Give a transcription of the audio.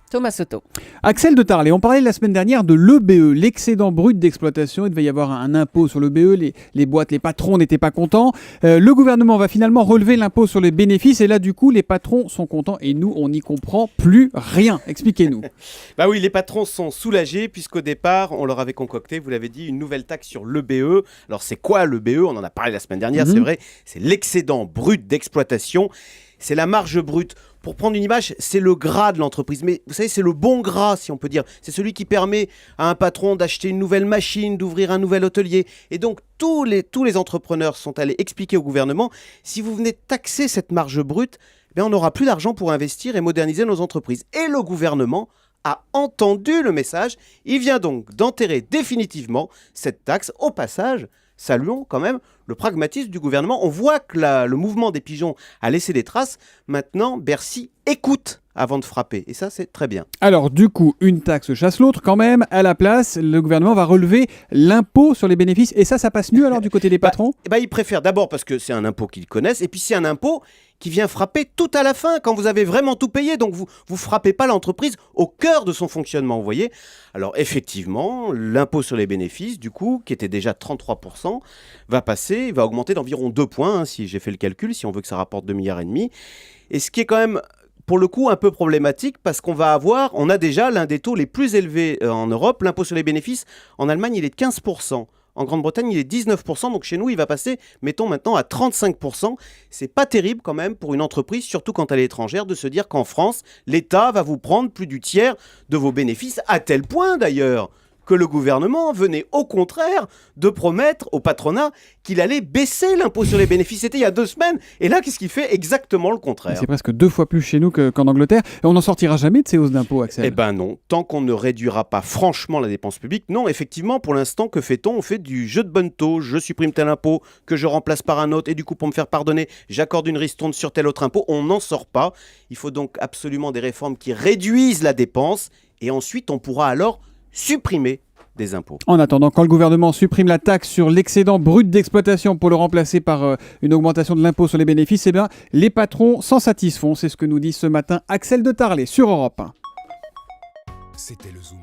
Thomas Soto. Axel de Tarlet, on parlait la semaine dernière de l'EBE, l'excédent brut d'exploitation. Il devait y avoir un impôt sur l'EBE, les boîtes, les patrons n'étaient pas contents. Le gouvernement va finalement relever l'impôt sur les bénéfices et là du coup les patrons sont contents et nous on n'y comprend plus rien. Expliquez-nous. Bah oui, les patrons sont soulagés puisqu'au départ on leur avait concocté, vous l'avez dit, une nouvelle taxe sur l'EBE. Alors c'est quoi l'EBE? On en a parlé la semaine dernière, c'est vrai, c'est l'excédent brut d'exploitation. C'est la marge brute. Pour prendre une image, c'est le gras de l'entreprise. Mais vous savez, c'est le bon gras, si on peut dire. C'est celui qui permet à un patron d'acheter une nouvelle machine, d'ouvrir un nouvel atelier. Et donc, tous les entrepreneurs sont allés expliquer au gouvernement, si vous venez taxer cette marge brute, eh on n'aura plus d'argent pour investir et moderniser nos entreprises. Et le gouvernement a entendu le message. Il vient donc d'enterrer définitivement cette taxe. Au passage, saluons quand même le pragmatisme du gouvernement. On voit que le mouvement des pigeons a laissé des traces. Maintenant, Bercy écoute avant de frapper. Et ça, c'est très bien. Alors du coup, une taxe chasse l'autre quand même. À la place, le gouvernement va relever l'impôt sur les bénéfices. Et ça passe mieux alors du côté des patrons? Ils préfèrent d'abord parce que c'est un impôt qu'ils connaissent. Et puis c'est un impôt qui vient frapper tout à la fin, quand vous avez vraiment tout payé. Donc vous frappez pas l'entreprise au cœur de son fonctionnement, vous voyez. Alors effectivement, l'impôt sur les bénéfices, du coup, qui était déjà 33%, va augmenter d'environ 2 points, si j'ai fait le calcul, si on veut que ça rapporte 2,5 milliards. Et ce qui est quand même, pour le coup, un peu problématique, parce on a déjà l'un des taux les plus élevés en Europe. L'impôt sur les bénéfices, en Allemagne, il est de 15%. En Grande-Bretagne, il est 19%, donc chez nous, il va passer, mettons maintenant, à 35%. C'est pas terrible quand même pour une entreprise, surtout quand elle est étrangère, de se dire qu'en France, l'État va vous prendre plus du tiers de vos bénéfices, à tel point d'ailleurs que le gouvernement venait au contraire de promettre au patronat qu'il allait baisser l'impôt sur les bénéfices. C'était il y a 2 semaines. Et là, qu'est-ce qu'il fait? Exactement le contraire. C'est presque 2 fois plus chez nous qu'en Angleterre. Et on n'en sortira jamais de ces hausses d'impôts, Axel? Eh ben non. Tant qu'on ne réduira pas franchement la dépense publique, non, effectivement, pour l'instant, que fait-on? On fait du jeu de bonne taux. Je supprime tel impôt que je remplace par un autre. Et du coup, pour me faire pardonner, j'accorde une ristourne sur tel autre impôt. On n'en sort pas. Il faut donc absolument des réformes qui réduisent la dépense. Et ensuite, on pourra alors supprimer des impôts. En attendant, quand le gouvernement supprime la taxe sur l'excédent brut d'exploitation pour le remplacer par une augmentation de l'impôt sur les bénéfices, eh bien, les patrons s'en satisfont. C'est ce que nous dit ce matin Axel de Tarlet sur Europe 1. C'était le Zoom